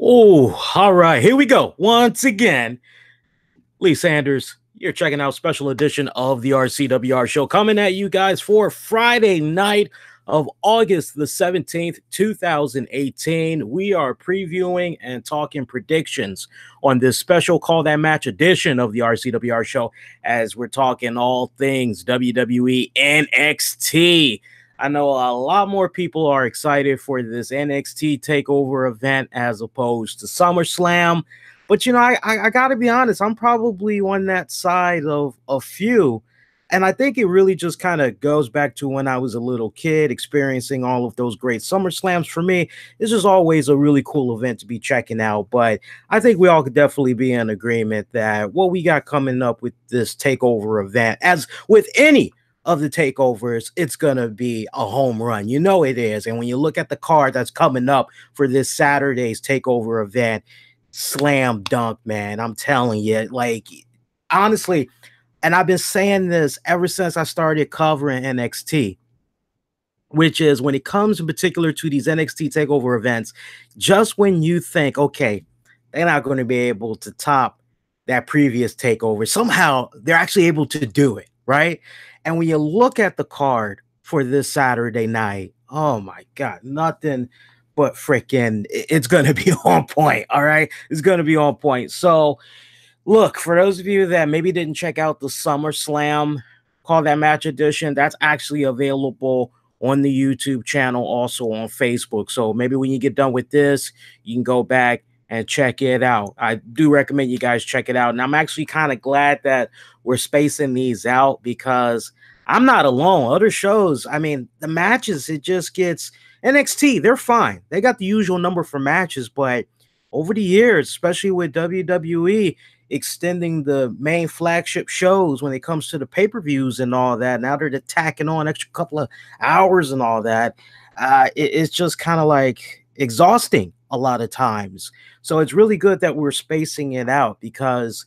Oh, all right. Here we go. Once again, Lee Sanders, you're checking out special edition of the RCWR show coming at you guys for Friday night of August the 17th, 2018. We are previewing and talking predictions on this special Call That Match edition of the RCWR show as we're talking all things WWE NXT. I know a lot more people are excited for this NXT Takeover event as opposed to SummerSlam. But, you know, I got to be honest, I'm probably on that side of a few. And I think it really just kind of goes back to when I was a little kid experiencing all of those great SummerSlams. For me, this is always a really cool event to be checking out. But I think we all could definitely be in agreement that what we got coming up with this takeover event, as with any of the takeovers, it's gonna be a home run. You know it is. And when you look at the card that's coming up for this Saturday's takeover event, slam dunk, man. I'm telling you, like, honestly, and I've been saying this ever since I started covering NXT, which is when it comes in particular to these NXT takeover events, just when you think, okay, they're not going to be able to top that previous takeover, somehow they're actually able to do it, right? And when you look at the card for this Saturday night, oh my God, nothing but freaking, it's going to be on point. All right. It's going to be on point. So look, for those of you that maybe didn't check out the SummerSlam Call That Match edition, that's actually available on the YouTube channel, also on Facebook. So maybe when you get done with this, you can go back and check it out. I do recommend you guys check it out. And I'm actually kind of glad that we're spacing these out because I'm not alone. Other shows, I mean, the matches, it just gets NXT, they're fine. They got the usual number for matches, but over the years, especially with WWE extending the main flagship shows when it comes to the pay-per-views and all that, now they're tacking on an extra couple of hours and all that. It's just kind of like exhausting a lot of times. So it's really good that we're spacing it out because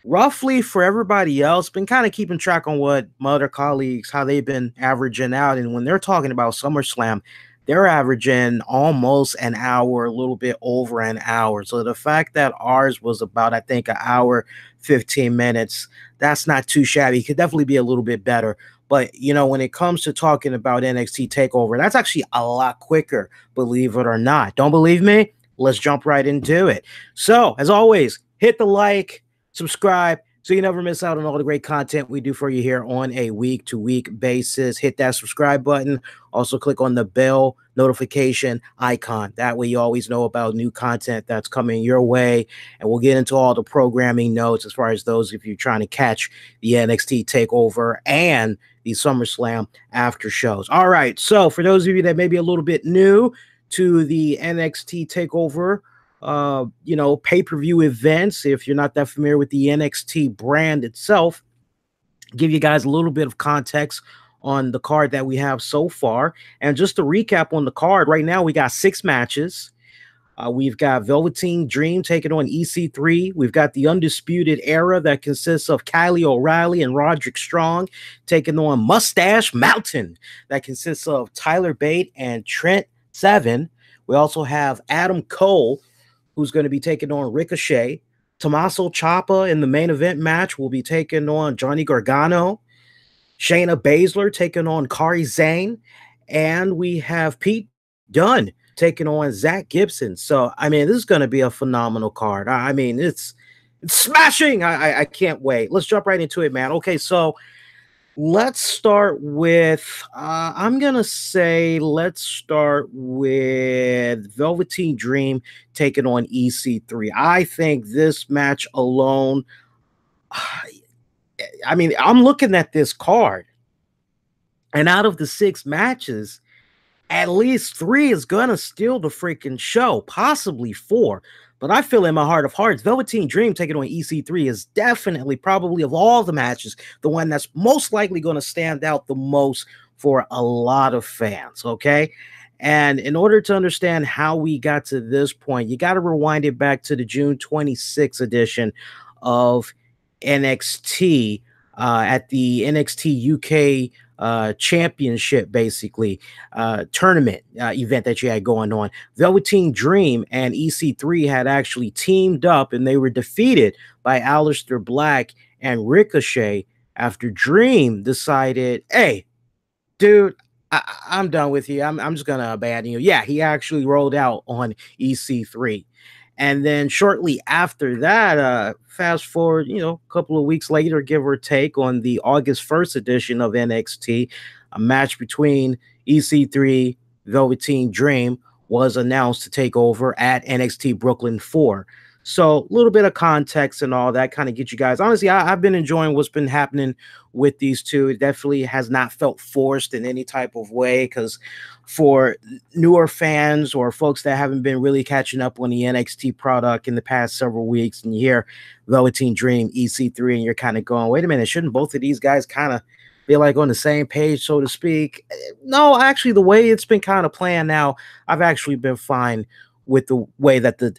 roughly for everybody else, been kind of keeping track on what my other colleagues, how they've been averaging out. And when they're talking about SummerSlam, they're averaging almost an hour, a little bit over an hour. So the fact that ours was about, I think, an hour, 15 minutes, that's not too shabby. It could definitely be a little bit better. But, you know, when it comes to talking about NXT TakeOver, that's actually a lot quicker, believe it or not. Don't believe me? Let's jump right into it. So, as always, hit the like, subscribe, so you never miss out on all the great content we do for you here on a week-to-week basis. Hit that subscribe button. Also, click on the bell notification icon. That way you always know about new content that's coming your way. And we'll get into all the programming notes as far as those if you're trying to catch the NXT TakeOver and the SummerSlam after shows. All right, so for those of you that may be a little bit new to the NXT TakeOver, you know, pay-per-view events, if you're not that familiar with the NXT brand itself, give you guys a little bit of context on the card that we have so far. And just to recap on the card, right now we got 6 matches. We've got Velveteen Dream taking on EC3. We've got the Undisputed Era that consists of Kylie O'Reilly and Roderick Strong taking on Mustache Mountain that consists of Tyler Bate and Trent Seven. We also have Adam Cole, who's going to be taking on Ricochet. Tommaso Ciampa in the main event match will be taking on Johnny Gargano. Shayna Baszler taking on Kairi Sane. And we have Pete Dunne taking on Zach Gibson. So, I mean, this is going to be a phenomenal card. I mean, it's smashing. I can't wait. Let's jump right into it, man. Okay, so let's start with, I'm going to say, let's start with Velveteen Dream taking on EC3. I think this match alone, I mean, I'm looking at this card, and out of the 6 matches, at least 3 is going to steal the freaking show, possibly 4. But I feel in my heart of hearts, Velveteen Dream taking on EC3 is definitely, probably of all the matches, the one that's most likely going to stand out the most for a lot of fans, okay? And in order to understand how we got to this point, you got to rewind it back to the June 26th edition of NXT at the NXT UK championship, basically, tournament event that you had going on. Velveteen Dream and EC3 had actually teamed up, and they were defeated by Aleister Black and Ricochet after Dream decided, hey, dude, I'm done with you. I'm just gonna abandon you. Yeah, he actually rolled out on EC3. And then shortly after that, fast forward, a couple of weeks later, give or take, on the August 1st edition of NXT, a match between EC3, Velveteen Dream was announced to take over at NXT Brooklyn 4. So a little bit of context and all that kind of get you guys. Honestly, I've been enjoying what's been happening with these two. It definitely has not felt forced in any type of way, because for newer fans or folks that haven't been really catching up on the NXT product in the past several weeks, and you hear Velveteen Dream, EC3, and you're kind of going, wait a minute, shouldn't both of these guys kind of be like on the same page, so to speak? No, actually, the way it's been kind of planned now, I've actually been fine with the way that the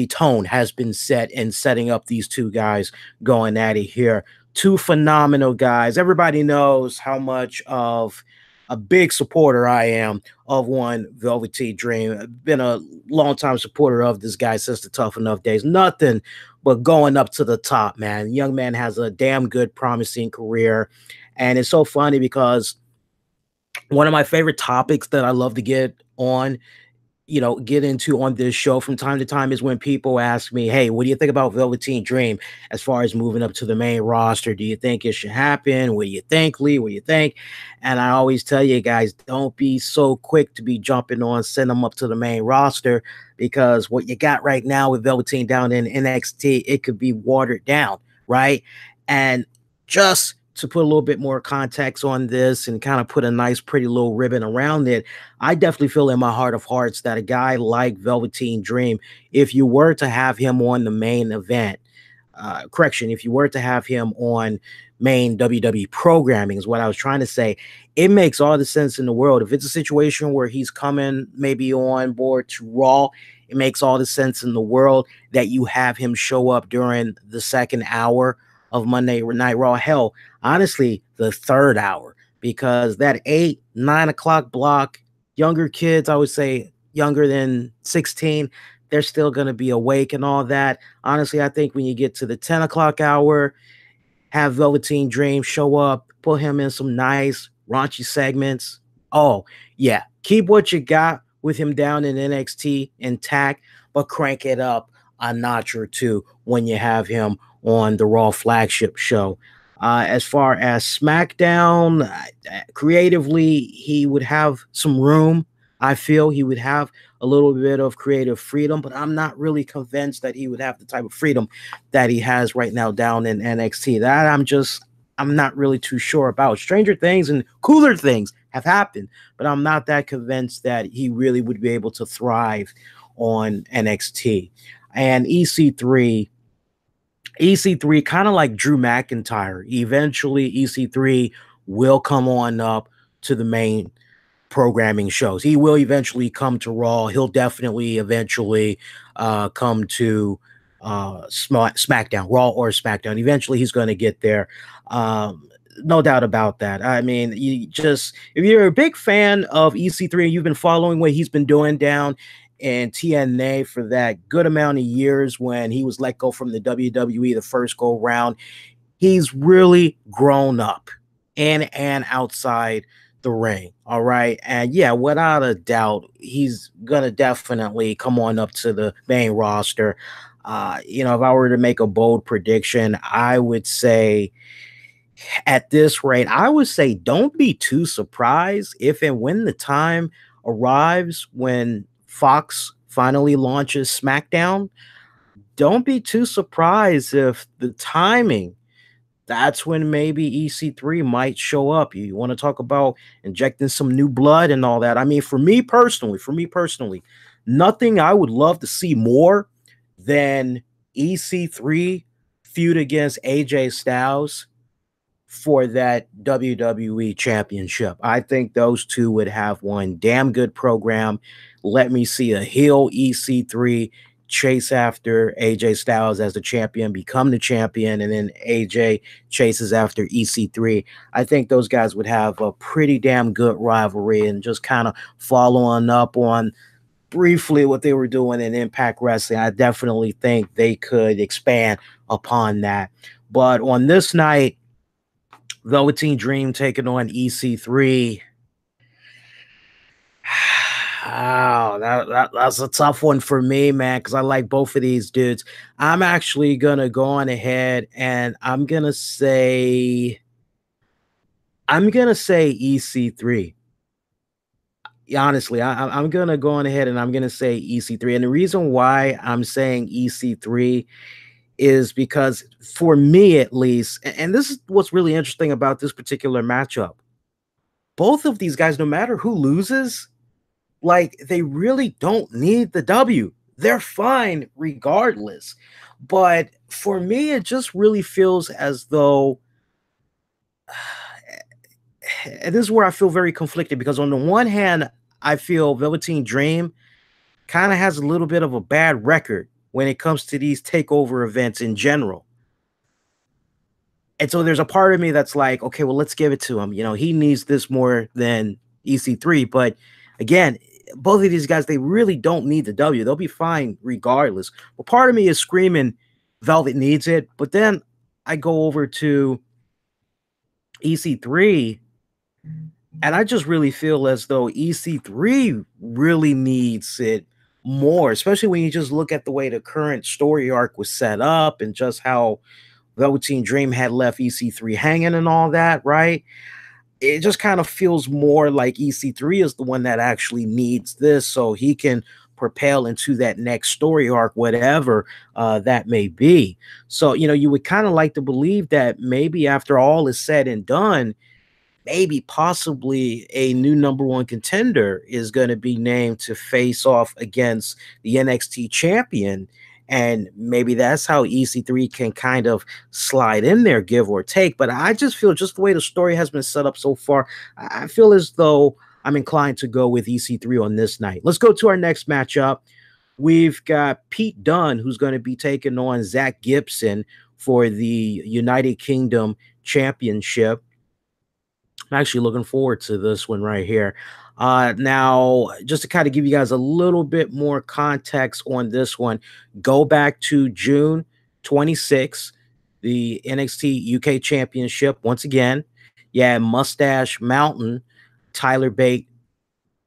tone has been set in setting up these two guys going at it here. Two phenomenal guys. Everybody knows how much of a big supporter I am of one Velveteen Dream. I've been a longtime supporter of this guy since the Tough Enough days. Nothing but going up to the top, man. Young man has a damn good, promising career. And it's so funny because one of my favorite topics that I love to get into on this show from time to time is when people ask me, hey, what do you think about Velveteen Dream as far as moving up to the main roster? Do you think it should happen? What do you think, Lee? What do you think? And I always tell you guys, don't be so quick to be jumping on, send them up to the main roster, because what you got right now with Velveteen down in NXT, it could be watered down, right? And just to put a little bit more context on this and kind of put a nice, pretty little ribbon around it, I definitely feel in my heart of hearts that a guy like Velveteen Dream, if you were to have him on the main event, if you were to have him on main WWE programming, is what I was trying to say, it makes all the sense in the world. If it's a situation where he's coming maybe on board to Raw, it makes all the sense in the world that you have him show up during the second hour of Monday Night Raw. Hell, honestly, the third hour, because that 8-9 o'clock block, younger kids, I would say younger than 16, they're still going to be awake and all that. Honestly, I think when you get to the 10 o'clock hour, have Velveteen Dream show up, put him in some nice raunchy segments. Oh, yeah, keep what you got with him down in NXT intact, but crank it up a notch or two when you have him on the Raw flagship show. As far as SmackDown, creatively, he would have some room. I feel he would have a little bit of creative freedom, but I'm not really convinced that he would have the type of freedom that he has right now down in NXT. That I'm not really too sure about. Stranger things and cooler things have happened, but I'm not that convinced that he really would be able to thrive on NXT. And EC3, kind of like Drew McIntyre, eventually EC3 will come on up to the main programming shows. He will eventually come to Raw. He'll definitely eventually come to SmackDown, Raw or SmackDown. Eventually he's going to get there. No doubt about that. I mean, if you're a big fan of EC3 and you've been following what he's been doing down and TNA for that good amount of years when he was let go from the WWE the first go round, he's really grown up in and outside the ring. All right. And yeah, without a doubt, he's going to definitely come on up to the main roster. If I were to make a bold prediction, I would say at this rate, I would say don't be too surprised if and when the time arrives when Fox finally launches SmackDown. Don't be too surprised if the timing, that's when maybe EC3 might show up. You want to talk about injecting some new blood and all that. I mean, for me personally, nothing I would love to see more than EC3 feud against AJ Styles for that WWE championship. I think those two would have one damn good program. Let me see a heel EC3 chase after AJ Styles as the champion, become the champion, and then AJ chases after EC3. I think those guys would have a pretty damn good rivalry, and just kind of following up on briefly what they were doing in Impact Wrestling. I definitely think they could expand upon that. But on this night, Velveteen Dream taking on EC3. Wow, that's a tough one for me, man, because I like both of these dudes. I'm actually gonna go on ahead and I'm gonna say EC3. Honestly, I'm gonna go on ahead and I'm gonna say EC3. And the reason why I'm saying EC3 is because, for me at least, and this is what's really interesting about this particular matchup. Both of these guys, no matter who loses, like, they really don't need the W. They're fine regardless. But for me, it just really feels as though, and this is where I feel very conflicted, because on the one hand, I feel Velveteen Dream kind of has a little bit of a bad record when it comes to these takeover events in general. And so there's a part of me that's like, okay, well, let's give it to him. You know, he needs this more than EC3. But again, both of these guys, they really don't need the W. They'll be fine regardless. But part of me is screaming Velvet needs it. But then I go over to EC3, and I just really feel as though EC3 really needs it more, especially when you just look at the way the current story arc was set up and just how Velveteen Dream had left EC3 hanging and all that, right? It just kind of feels more like EC3 is the one that actually needs this so he can propel into that next story arc, whatever that may be. So, you know, you would kind of like to believe that maybe after all is said and done, maybe possibly a new number one contender is going to be named to face off against the NXT champion. And maybe that's how EC3 can kind of slide in there, give or take. But I just feel, just the way the story has been set up so far, I feel as though I'm inclined to go with EC3 on this night. Let's go to our next matchup. We've got Pete Dunne, who's going to be taking on Zach Gibson for the United Kingdom Championship. I'm actually looking forward to this one right here. Now, just to kind of give you guys a little bit more context on this one, go back to June 26th, the NXT UK Championship. Once again, yeah, Mustache Mountain, Tyler Bate,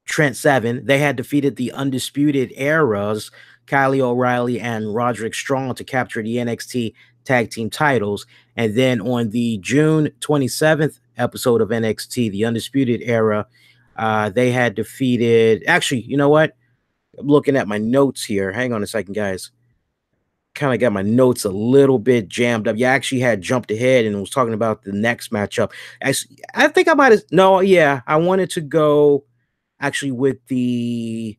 Trent Seven. They had defeated the Undisputed Era's Kyle O'Reilly and Roderick Strong to capture the NXT Tag Team titles. And then on the June 27th episode of NXT, the Undisputed Era, they had defeated, actually, you know what? I'm looking at my notes here. Hang on a second, guys. Kind of got my notes a little bit jammed up. You actually had jumped ahead and was talking about the next matchup. I think I might have, no, yeah, I wanted to go actually with the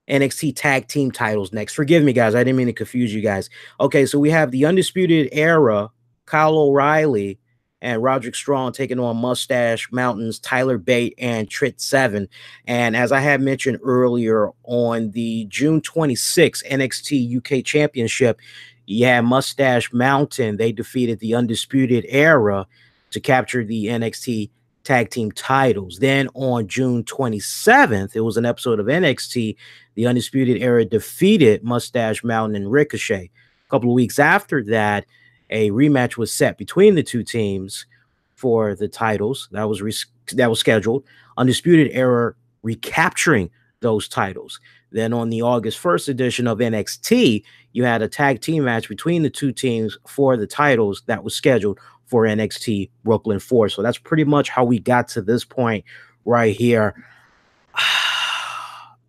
NXT Tag Team titles next. Forgive me, guys. I didn't mean to confuse you guys. Okay, so we have the Undisputed Era, Kyle O'Reilly and Roderick Strong taking on Mustache Mountains, Tyler Bate, and Trent Seven. And as I had mentioned earlier, on the June 26th NXT UK Championship, yeah, Mustache Mountain, they defeated the Undisputed Era to capture the NXT Tag Team titles. Then on June 27th, it was an episode of NXT, the Undisputed Era defeated Mustache Mountain and Ricochet. A couple of weeks after that, a rematch was set between the two teams for the titles. That was scheduled. Undisputed Era recapturing those titles. Then on the August 1st edition of NXT, you had a tag team match between the two teams for the titles that was scheduled for NXT Brooklyn 4. So that's pretty much how we got to this point right here.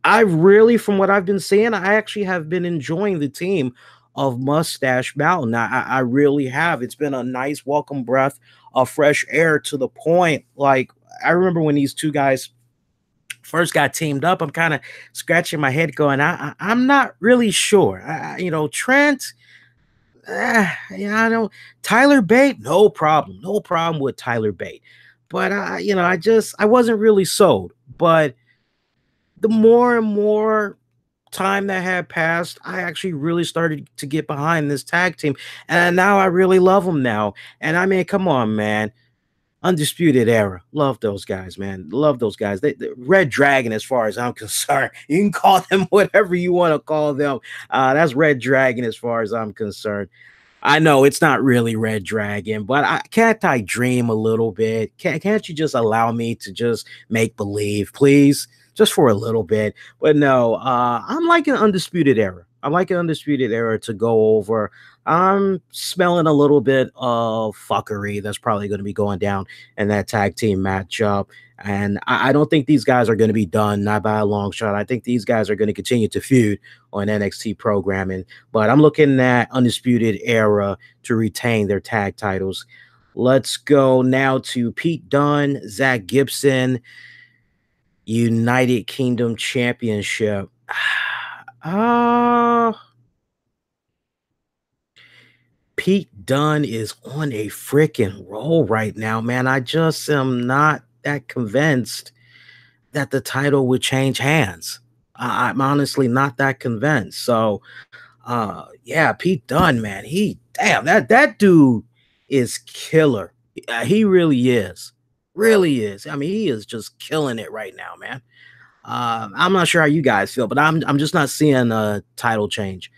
I really, from what I've been seeing, I actually have been enjoying the team of Mustache Mountain. I really have. It's been a nice welcome breath of fresh air, to the point, like, I remember when these two guys first got teamed up, I'm kind of scratching my head going, I'm not really sure. You know, Trent, yeah, I don't. Tyler Bate, no problem with Tyler Bate. But you know, I wasn't really sold. But the more and more time that had passed, I actually really started to get behind this tag team, and now I really love them now. And I mean, come on, man. Undisputed Era. Love those guys, man. Love those guys. They Red Dragon, as far as I'm concerned. You can call them whatever you want to call them. That's Red Dragon, as far as I'm concerned. I know it's not really Red Dragon, but can't I dream a little bit? Can't you just allow me to just make believe, please? Just for a little bit. But no, I'm like an Undisputed Era. I like an Undisputed Era to go over. I'm smelling a little bit of fuckery that's probably going to be going down in that tag team matchup. And I don't think these guys are going to be done, not by a long shot. I think these guys are going to continue to feud on NXT programming. But I'm looking at Undisputed Era to retain their tag titles. Let's go now to Pete Dunne, Zach Gibson, United Kingdom Championship. Pete Dunne is on a freaking roll right now, man. I just am not that convinced that the title would change hands. I'm honestly not that convinced. So, yeah, Pete Dunne, man, that dude is killer. He really is, really is. I mean, he is just killing it right now, man. I'm not sure how you guys feel, but I'm just not seeing a title change.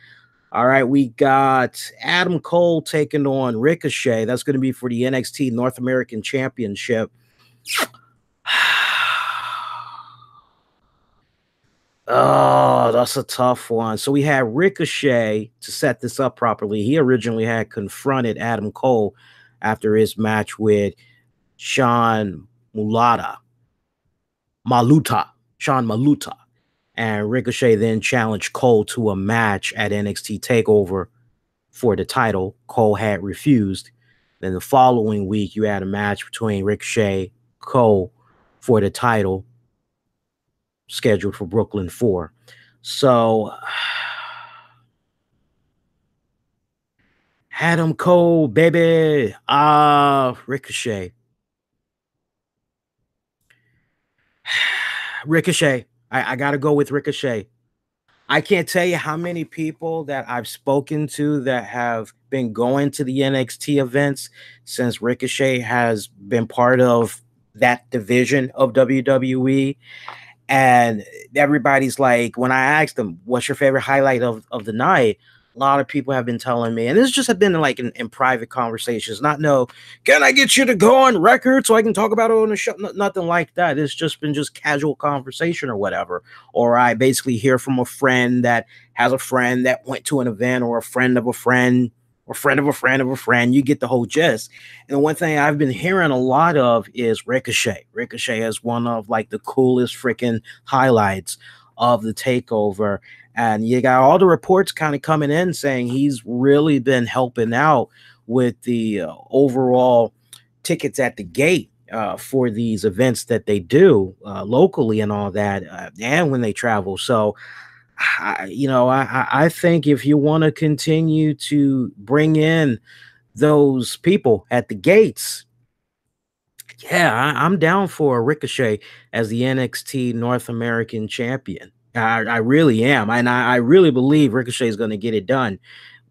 All right, we got Adam Cole taking on Ricochet. That's going to be for the NXT North American Championship. Oh, that's a tough one. So we had Ricochet to set this up properly. He originally had confronted Adam Cole after his match with Sean Maluta. And Ricochet then challenged Cole to a match at NXT TakeOver for the title. Cole had refused. Then the following week, you had a match between Ricochet, Cole for the title, scheduled for Brooklyn 4. So, Adam Cole, baby. Ricochet. Ricochet. I got to go with Ricochet. I can't tell you how many people that I've spoken to that have been going to the NXT events since Ricochet has been part of that division of WWE. And everybody's like, when I asked them, what's your favorite highlight of the night? A lot of people have been telling me, and this just have been like in private conversations, not no, can I get you to go on record so I can talk about it on the show? Nothing like that. It's just been just casual conversation or whatever. Or I basically hear from a friend that has a friend that went to an event, or a friend of a friend, or friend of a friend of a friend. You get the whole gist. And the one thing I've been hearing a lot of is Ricochet. Ricochet is one of like the coolest freaking highlights of the takeover. And you got all the reports kind of coming in saying he's really been helping out with the overall tickets at the gate for these events that they do locally and all that, and when they travel. So, I think if you want to continue to bring in those people at the gates, yeah, I'm down for a Ricochet as the NXT North American champion. I really am. And I really believe Ricochet is going to get it done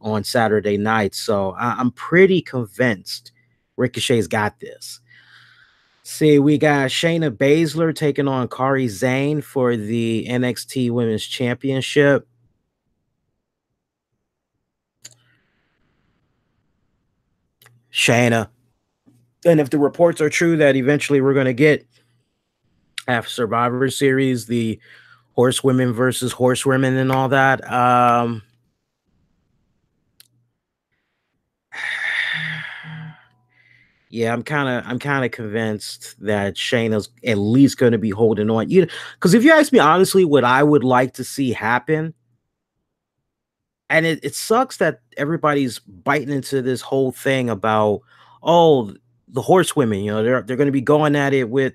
on Saturday night. So I'm pretty convinced Ricochet's got this. See, we got Shayna Baszler taking on Kairi Sane for the NXT Women's Championship. Shayna. And if the reports are true that eventually we're going to get after Survivor Series, the horsewomen versus horsewomen and all that, yeah, I'm kind of convinced that Shayna's at least going to be holding on. Because if you ask me honestly, what I would like to see happen, and it sucks that everybody's biting into this whole thing about, oh, the horsewomen, they're going to be going at it with,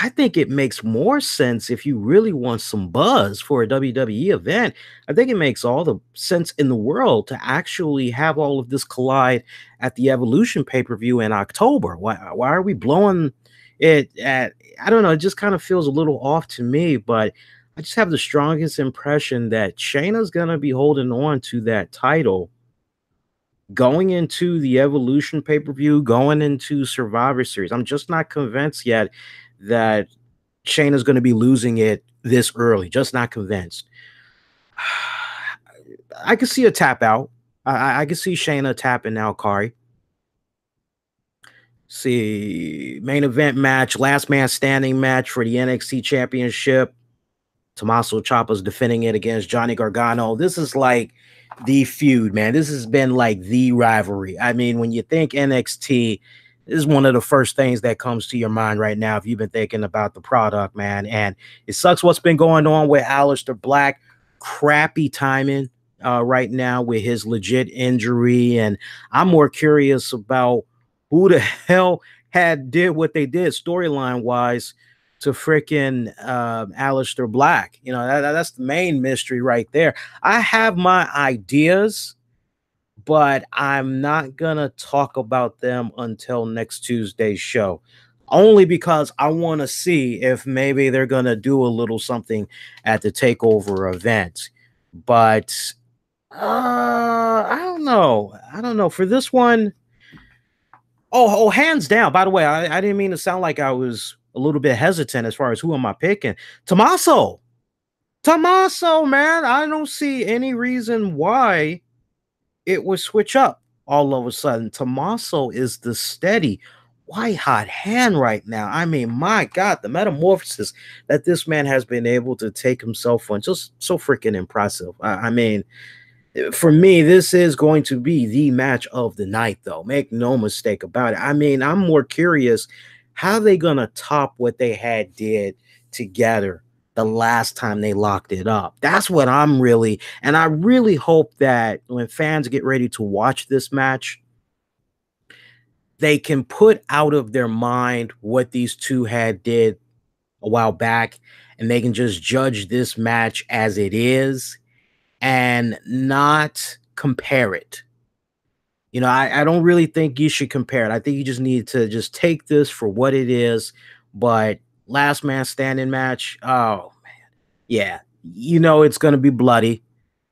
I think it makes more sense if you really want some buzz for a WWE event. I think it makes all the sense in the world to actually have all of this collide at the Evolution pay-per-view in October. Why are we blowing it at, I don't know, it just kind of feels a little off to me, but I just have the strongest impression that Shayna's gonna be holding on to that title going into the Evolution pay-per-view, going into Survivor Series. I'm just not convinced yet that Shayna's gonna be losing it this early. Just not convinced. I could see a tap out. I could see Shayna tapping out Kari. See, main event match, last man standing match for the NXT Championship. Tommaso Ciampa's defending it against Johnny Gargano. This is like the feud, man. This has been like the rivalry. I mean, when you think NXT, this is one of the first things that comes to your mind right now if you've been thinking about the product, man. And it sucks what's been going on with Aleister Black. Crappy timing right now with his legit injury. And I'm more curious about who the hell did what they did storyline wise to freaking Aleister Black. You know, that's the main mystery right there. I have my ideas, but I'm not gonna talk about them until next Tuesday's show. Only because I want to see if maybe they're gonna do a little something at the takeover event. But I don't know. I don't know. For this one, oh, hands down. By the way, I didn't mean to sound like I was a little bit hesitant as far as who am I picking. Tommaso, man. I don't see any reason why it would switch up all of a sudden. Tommaso is the steady white hot hand right now. I mean, my God, the metamorphosis that this man has been able to take himself on, just so freaking impressive. I mean, for me, this is going to be the match of the night, though. Make no mistake about it. I mean, I'm more curious how they gonna top what they had did together the last time they locked it up. That's what I'm really, and I really hope that when fans get ready to watch this match, they can put out of their mind what these two had did a while back, and they can just judge this match as it is and not compare it. You know, I don't really think you should compare it. I think you just need to just take this for what it is. But last man standing match, oh man, yeah, you know it's gonna be bloody.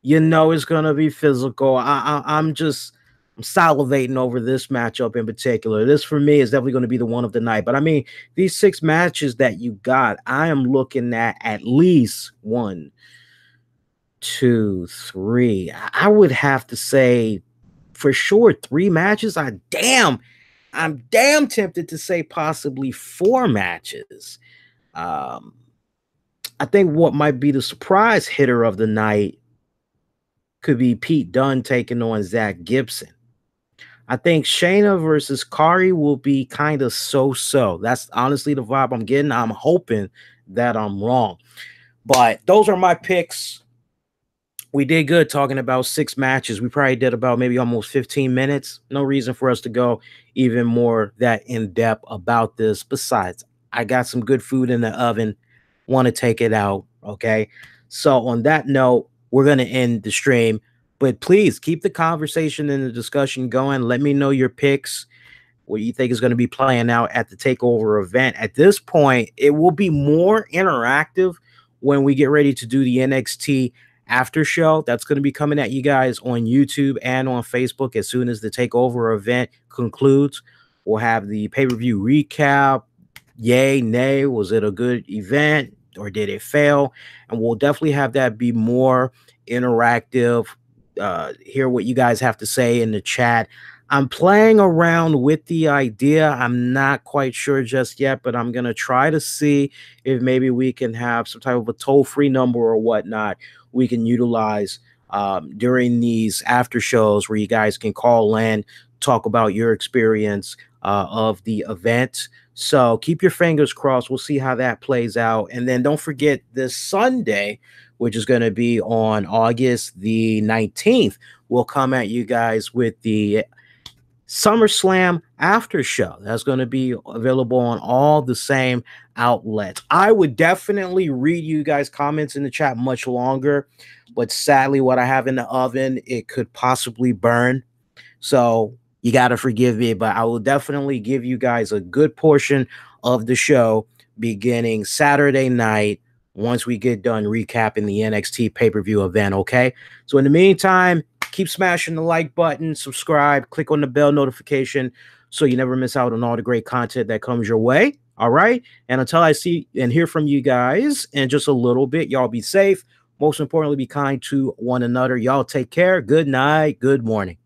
You know it's gonna be physical. I'm salivating over this matchup in particular. This for me is definitely going to be the one of the night. But I mean, these 6 matches that you got, I am looking at least 1, 2, 3. I would have to say for sure 3 matches. I'm damn tempted to say possibly 4 matches. I think what might be the surprise hitter of the night could be Pete Dunne taking on Zach Gibson. I think Shayna versus Kari will be kind of so-so. That's honestly the vibe I'm getting. I'm hoping that I'm wrong. But those are my picks. We did good talking about 6 matches. We probably did about maybe almost 15 minutes. No reason for us to go even more that in-depth about this. Besides, I got some good food in the oven. Want to take it out, okay? So on that note, we're going to end the stream. But please keep the conversation and the discussion going. Let me know your picks, what you think is going to be playing out at the TakeOver event. At this point, it will be more interactive when we get ready to do the NXT after show. That's going to be coming at you guys on YouTube and on Facebook as soon as the TakeOver event concludes. We'll have the pay-per-view recap. Yay, nay, was it a good event or did it fail? And we'll definitely have that be more interactive. Hear what you guys have to say in the chat. I'm playing around with the idea. I'm not quite sure just yet, but I'm going to try to see if maybe we can have some type of a toll-free number or whatnot we can utilize during these after shows where you guys can call in, talk about your experience of the event. So keep your fingers crossed. We'll see how that plays out. And then don't forget this Sunday, which is going to be on August the 19th, we'll come at you guys with the SummerSlam after show. That's going to be available on all the same outlets. I would definitely read you guys' comments in the chat much longer, but sadly, what I have in the oven, it could possibly burn. So you got to forgive me, but I will definitely give you guys a good portion of the show beginning Saturday night once we get done recapping the NXT pay-per-view event, okay? So in the meantime, keep smashing the like button, subscribe, click on the bell notification so you never miss out on all the great content that comes your way. All right. And until I see and hear from you guys in just a little bit, y'all be safe. Most importantly, be kind to one another. Y'all take care. Good night. Good morning.